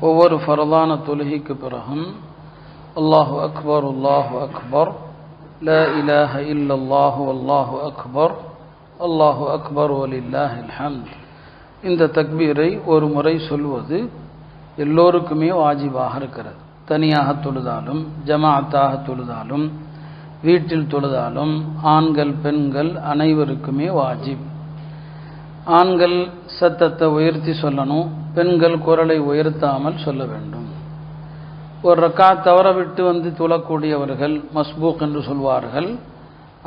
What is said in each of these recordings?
ஒவ்வொரு ஃபரதான தொழுகைக்கு பிறகும் அல்லாஹு அக்பர் அல்லாஹு அக்பர் லா இலாஹ இல்லல்லாஹு அல்லாஹு அக்பர் அல்லாஹு அக்பர் வலில்லாஹில் ஹம்த் இந்த தக்பீரை ஒரு முறை சொல்வது எல்லோருக்குமே வாஜிபாக இருக்கிறது. தனியாக தொழுதாலும் ஜமாஅத்தாக தொழுதாலும் வீட்டில் தொழுதாலும் ஆண்கள் பெண்கள் அனைவருக்குமே வாஜிப். ஆண்கள் சத்தத்தை உயர்த்தி சொல்லணும், பெண்கள் குரலை உயர்த்தாமல் சொல்ல வேண்டும். ஒரு ரக்காத் தவற விட்டு வந்து தொழக்கூடியவர்கள் மஸ்பூக் என்று சொல்வார்கள்,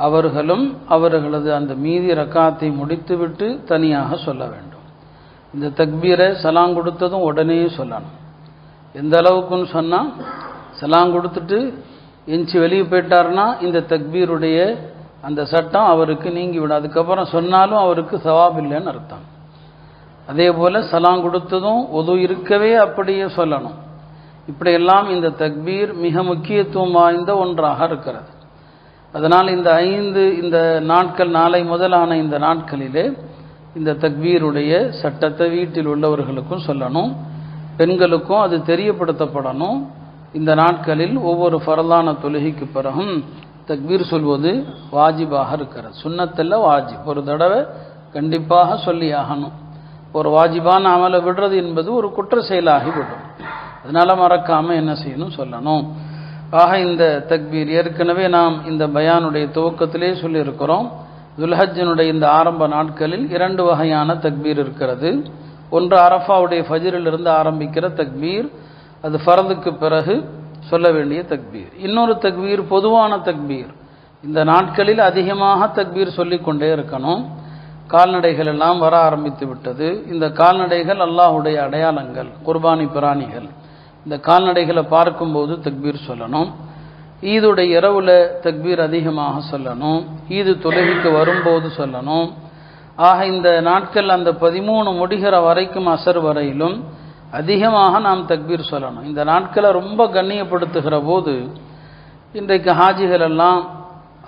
அவர்களும் அவர்களது அந்த மீதி ரக்காத்தை முடித்துவிட்டு தனியாக சொல்ல வேண்டும். இந்த தக்பீரை சலாம் கொடுத்ததும் உடனே சொல்லணும். எந்த அளவுக்குன்னு சொன்னால், சலாம் கொடுத்துட்டு எஞ்சி வெளியே போயிட்டார்னா இந்த தக்பீருடைய அந்த சட்டம் அவருக்கு நீங்கிவிடும். அதுக்கப்புறம் சொன்னாலும் அவருக்கு சவாப் இல்லைன்னு அர்த்தம். அதே போல் சலாம் கொடுத்ததும் ஒது இருக்கவே அப்படியே சொல்லணும். இப்படியெல்லாம் இந்த தக்பீர் மிக முக்கியத்துவம் வாய்ந்த ஒன்றாக இருக்கிறது. அதனால் இந்த நாட்கள் நாளை முதலான இந்த நாட்களிலே இந்த தக்பீருடைய சட்டத்தை வீட்டில் உள்ளவர்களுக்கும் சொல்லணும், பெண்களுக்கும் அது தெரியப்படுத்தப்படணும். இந்த நாட்களில் ஒவ்வொரு ஃபரலான தொழுகைக்கு பிறகும் தக்பீர் சொல்வது வாஜிபாக இருக்கிறது. சுன்னத்தில் வாஜிப், ஒரு தடவை கண்டிப்பாக சொல்லி ஆகணும். ஒரு வாஜிபான அமலை விடுறது என்பது ஒரு குற்ற செயலாகிவிடும். அதனால மறக்காமல் என்ன செய்யணும், சொல்லணும். ஆக இந்த தக்பீர் ஏற்கனவே நாம் இந்த பயானுடைய துவக்கத்திலே சொல்லியிருக்கிறோம். துல்ஹஜ்ஜினுடைய இந்த ஆரம்ப நாட்களில் 2 வகையான தக்பீர் இருக்கிறது. ஒன்று அரஃபாவுடைய ஃபஜ்ரிலிருந்து ஆரம்பிக்கிற தக்பீர், அது ஃபர்துக்கு பிறகு சொல்ல வேண்டிய தக்பீர். இன்னொரு தக்பீர் பொதுவான தக்பீர். இந்த நாட்களில் அதிகமாக தக்பீர் சொல்லிக்கொண்டே இருக்கணும். கால்நடைகள் எல்லாம் வர ஆரம்பித்து விட்டது. இந்த கால்நடைகள் அல்லாஹுடைய அடையாளங்கள், குர்பானி பிராணிகள். இந்த கால்நடைகளை பார்க்கும்போது தக்பீர் சொல்லணும். ஈதுடைய இரவுல தக்பீர் அதிகமாக சொல்லணும். ஈது தொழுகைக்கு வரும்போது சொல்லணும். ஆக இந்த நாட்கள் அந்த 13 முடிகிற வரைக்கும் அசர் வரையிலும் அதிகமாக நாம் தக்பீர் சொல்லணும். இந்த நாட்களை ரொம்ப கண்ணியப்படுத்துகிற போது இன்றைக்கு ஹாஜிகள் எல்லாம்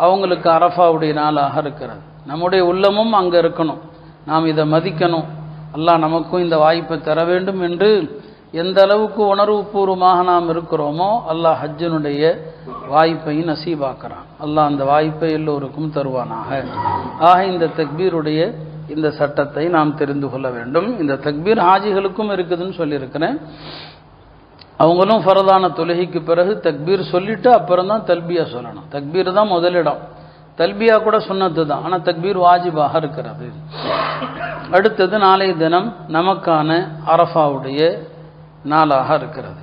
அவங்களுக்கு அரஃபாவுடைய நாளாக இருக்கிறது. நம்முடைய உள்ளமும் அங்கே இருக்கணும், நாம் இதை மதிக்கணும், அல்லாஹ் நமக்கும் இந்த வாய்ப்பை தர வேண்டும் என்று எந்த அளவுக்கு உணர்வுபூர்வமாக நாம் இருக்கிறோமோ அல்லாஹ் ஹஜ்ஜினுடைய வாய்ப்பை நசீபாக்குறான். அல்லாஹ் அந்த வாய்ப்பை எல்லோருக்கும் தருவானாக. ஆக இந்த தக்பீருடைய இந்த சட்டத்தை நாம் தெரிந்து கொள்ள வேண்டும். இந்த தக்பீர் ஹாஜிகளுக்கும் இருக்குதுன்னு சொல்லியிருக்கிறேன். அவங்களும் ஃபரதான தொழுகைக்கு பிறகு தக்பீர் சொல்லிட்டு அப்புறம் தான் தல்பியா சொல்லணும். தக்பீர் தான் முதலிடம், தல்பியா கூட சுன்னத்து தான், ஆனால் தக்பீர் வாஜிபாக இருக்கிறது. அடுத்தது நாளைய தினம் நமக்கான அரஃபாவுடைய நாளாக இருக்கிறது.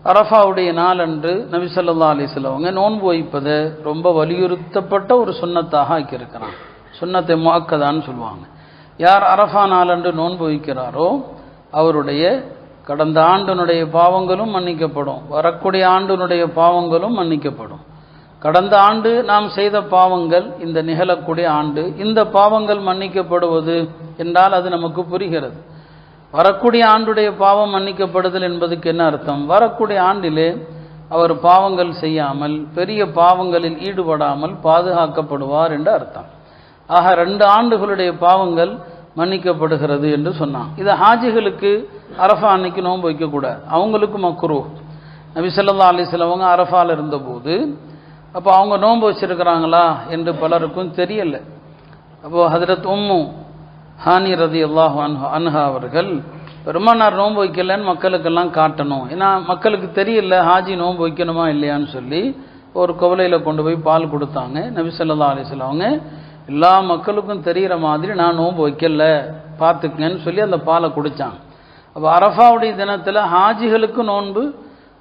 அரஃபாவுடைய நாள் அன்று நபி ஸல்லல்லாஹு அலைஹி வஸல்லம் அவங்க நோன்பு வைப்பதை ரொம்ப வலியுறுத்தப்பட்ட ஒரு சுன்னத்தாக ஆக்கியிருக்கிறாங்க. சுன்னத்தை முஅக்கதான்னு சொல்லுவாங்க. யார் அரஃபா நாளன்று நோன்பு வைக்கிறாரோ அவருடைய கடந்த ஆண்டினுடைய பாவங்களும் மன்னிக்கப்படும், வரக்கூடிய ஆண்டினுடைய பாவங்களும் மன்னிக்கப்படும். கடந்த ஆண்டு நாம் செய்த பாவங்கள் இந்த நிகழக்கூடிய ஆண்டு இந்த பாவங்கள் மன்னிக்கப்படுவது என்றால் அது நமக்கு புரிகிறது. வரக்கூடிய ஆண்டுடைய பாவம் மன்னிக்கப்படுதல் என்பதுக்கு என்ன அர்த்தம்? வரக்கூடிய ஆண்டிலே அவர் பாவங்கள் செய்யாமல் பெரிய பாவங்களில் ஈடுபடாமல் பாதுகாக்கப்படுவார் என்று அர்த்தம். ஆக 2 ஆண்டுகளுடைய பாவங்கள் மன்னிக்கப்படுகிறது என்று சொன்னான். இது ஹாஜிகளுக்கு அரஃபா அன்னைக்கு நோன்பு வைக்கக்கூடாது, அவங்களுக்கு மக்ரூஹ். நபி ஸல்லல்லாஹு அலைஹி வஸல்லம் அவங்க அரஃபாவில் இருந்தபோது அப்போ அவங்க நோன்பு வச்சிருக்கிறாங்களா என்று பலருக்கும் தெரியலை. அப்போது ஹதரத் உம்மு ஹானி ரலியல்லாஹு அன்ஹா அவர்கள் பெருமானார் நோன்பு வைக்கலன்னு மக்களுக்கெல்லாம் காட்டணும், ஏன்னா மக்களுக்கு தெரியல ஹாஜி நோன்பு வைக்கணுமா இல்லையான்னு சொல்லி ஒரு குவளையில் கொண்டு போய் பால் கொடுத்தாங்க. நபி ஸல்லல்லாஹு அலைஹி வஸல்லம் அவங்க எல்லா மக்களுக்கும் தெரிகிற மாதிரி நான் நோன்பு வைக்கல பார்த்துக்கங்கன்னு சொல்லி அந்த பாலை குடித்தாங்க. அப்போ அரஃபாவுடைய தினத்தில் ஹாஜிகளுக்கு நோன்பு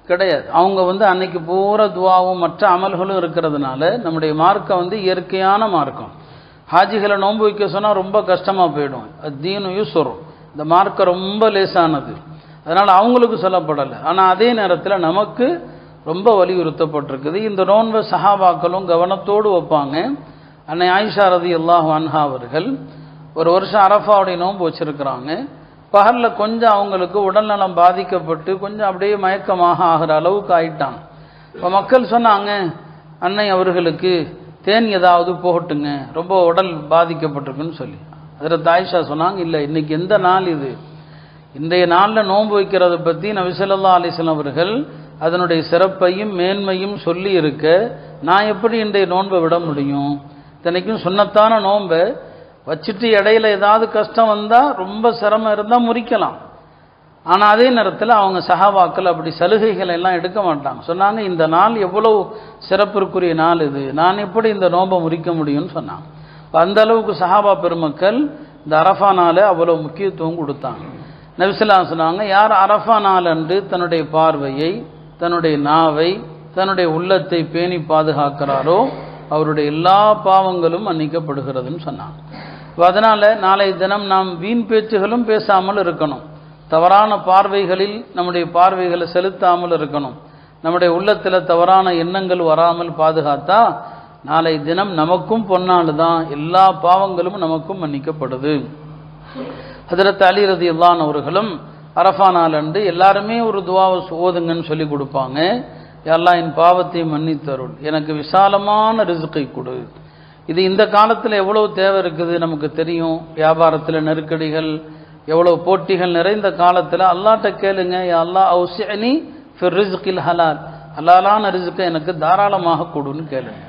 கிடையாது. அவங்க அன்னைக்கு பூரா துவாவும் மற்ற அமல்களும் இருக்கிறதுனால நம்முடைய மார்க்கம் இயற்கையான மார்க்கம். ஹாஜிகளை நோன்பு வைக்க சொன்னால் ரொம்ப கஷ்டமாக போயிடும். தீனு யூஸ்ர், இந்த மார்க்கம் ரொம்ப லேசானது, அதனால் அவங்களுக்கு சொல்லப்படலை. ஆனால் அதே நேரத்தில் நமக்கு ரொம்ப வலியுறுத்தப்பட்டிருக்குது. இந்த நோன்பை சஹாபாக்களும் கவனத்தோடு வைப்பாங்க. அன்னை ஆயிஷா ரலியல்லாஹு அன்ஹா அவர்கள் ஒரு வருஷம் அரஃபாவுடைய நோன்பு வச்சிருக்கிறாங்க. பகலில் கொஞ்சம் அவங்களுக்கு உடல்நலம் பாதிக்கப்பட்டு கொஞ்சம் அப்படியே மயக்கமாக ஆகிற அளவுக்கு ஆயிட்டாங்க. இப்போ மக்கள் சொன்னாங்க, அன்னை அவர்களுக்கு தேன் ஏதாவது போகட்டுங்க, ரொம்ப உடல் பாதிக்கப்பட்டிருக்குன்னு சொல்லி. அதில் ஆயிஷா சொன்னாங்க, இல்லை இன்னைக்கு எந்த நாள் இது, இன்றைய நாளில் நோன்பு வைக்கிறத பற்றி நபி ஸல்லல்லாஹு அலைஹி வஸல்லம் அவர்கள் அதனுடைய சிறப்பையும் மேன்மையும் சொல்லி இருக்க, நான் எப்படி இன்றைய நோன்பை விட முடியும்? இத்தனைக்கும் சுன்னத்தான நோன்பை வச்சுட்டு இடையில ஏதாவது கஷ்டம் வந்தால், ரொம்ப சிரமம் இருந்தால் முறிக்கலாம். ஆனால் அதே நேரத்தில் அவங்க சஹாபாக்கள் அப்படி சலுகைகளை எல்லாம் எடுக்க மாட்டாங்க. சொன்னாங்க, இந்த நாள் எவ்வளவு சிறப்பிற்குரிய நாள் இது, நான் எப்படி இந்த நோன்பை முறிக்க முடியும்னு சொன்னாங்க. அந்த அளவுக்கு சஹாபா பெருமக்கள் இந்த அரஃபா நாளை அவ்வளோ முக்கியத்துவம் கொடுத்தாங்க. நபி ஸல்லல்லாஹு அலைஹி வஸல்லம் சொன்னாங்க, யார் அரஃபா நாள் அன்று தன்னுடைய பார்வையை, தன்னுடைய நாவை, தன்னுடைய உள்ளத்தை பேணி பாதுகாக்கிறாரோ அவருடைய எல்லா பாவங்களும் மன்னிக்கப்படுகிறதுன்னு சொன்னாங்க. அதனால் நாளை தினம் நாம் வீண் பேச்சுகளும் பேசாமல் இருக்கணும், தவறான பார்வைகளில் நம்முடைய பார்வைகளை செலுத்தாமல் இருக்கணும், நம்முடைய உள்ளத்தில் தவறான எண்ணங்கள் வராமல் பாதுகாத்தா நாளை தினம் நமக்கும் பொன்னாள் தான், எல்லா பாவங்களும் நமக்கும் மன்னிக்கப்படுது. ஹஜ்ரத் அலி ரலியல்லாஹு அன்ஹு அவர்களும் அரஃபா நாள் அன்று எல்லாருமே ஒரு துஆவை ஓதுங்கன்னு சொல்லி கொடுப்பாங்க. யா அல்லாஹ், என் பாவத்தை மன்னித்தருள், எனக்கு விசாலமான ரிஸ்கை கொடு. இது இந்த காலத்தில் எவ்வளவு தேவை இருக்குது நமக்கு தெரியும். வியாபாரத்தில் நெருக்கடிகள், எவ்வளவு போட்டிகள் நிறைந்த காலத்தில் அல்லாஹ்ட்ட கேளுங்க, யா அல்லாஹ் அவ்ஸிஅனி ஃபிர் ரிஸ்கில் ஹலால், ஹலாலான ரிஸ்கை எனக்கு தாராளமாக கொடுன்னு கேளுங்க.